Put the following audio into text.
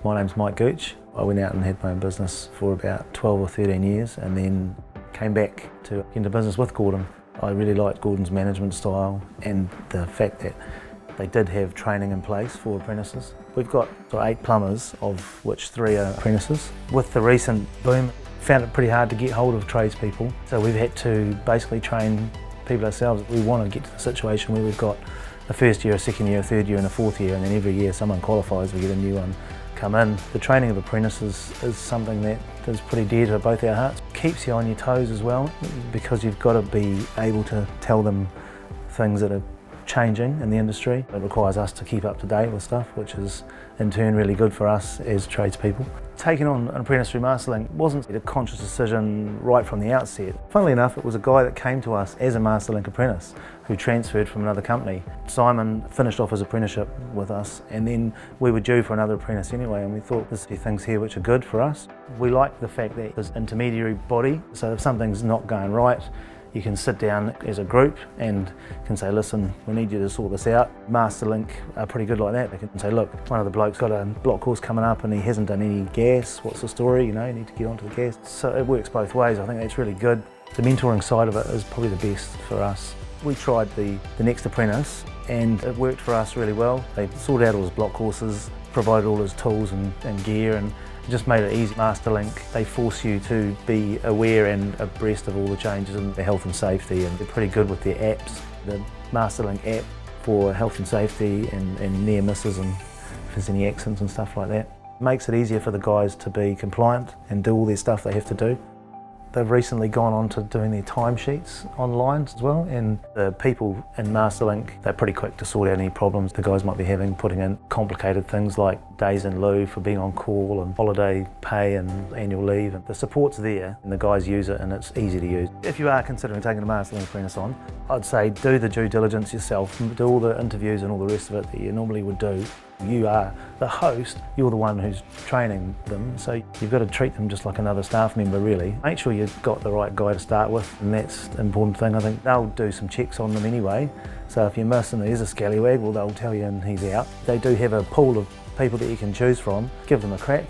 My name's Mike Gooch. I went out and had my own business for about 12 or 13 years and then came back to get into business with Gordon. I really liked Gordon's management style and the fact that they did have training in place for apprentices. We've got 8 plumbers, of which 3 are apprentices. With the recent boom, found it pretty hard to get hold of tradespeople, so we've had to basically train people ourselves. We want to get to the situation where we've got a first year, a second year, a third year and a fourth year, and then every year someone qualifies, we get a new one come in. The training of apprentices is something that is pretty dear to both our hearts. Keeps you on your toes as well, because you've got to be able to tell them things that are changing in the industry. It requires us to keep up to date with stuff, which is in turn really good for us as tradespeople. Taking on an apprentice through Masterlink wasn't a conscious decision right from the outset. Funnily enough, it was a guy that came to us as a Masterlink apprentice who transferred from another company. Simon finished off his apprenticeship with us, and then we were due for another apprentice anyway, and we thought there's things here which are good for us. We like the fact that there's intermediary body, so if something's not going right, you can sit down as a group and can say, listen, we need you to sort this out. Masterlink are pretty good like that. They can say, look, one of the blokes got a block course coming up and he hasn't done any gas. What's the story? You know, you need to get onto the gas. So it works both ways. I think that's really good. The mentoring side of it is probably the best for us. We tried the next apprentice and it worked for us really well. They sorted out all his block courses, provided all his tools and gear, and just made it easy. Masterlink, they force you to be aware and abreast of all the changes in the health and safety, and they're pretty good with their apps. The Masterlink app for health and safety and near misses and if there's any accidents and stuff like that. Makes it easier for the guys to be compliant and do all their stuff they have to do. They've recently gone on to doing their timesheets online as well, and the people in Masterlink, they're pretty quick to sort out any problems the guys might be having, putting in complicated things like days in lieu for being on call and holiday pay and annual leave. And the support's there and the guys use it and it's easy to use. If you are considering taking a Masterlink apprentice on, I'd say do the due diligence yourself, do all the interviews and all the rest of it that you normally would do. You are the host, you're the one who's training them, so you've got to treat them just like another staff member really. Make sure you've got the right guy to start with, and that's the important thing. I think they'll do some checks on them anyway, so if you're missing, there's a scallywag, well they'll tell you and he's out. They do have a pool of people that you can choose from. Give them a crack.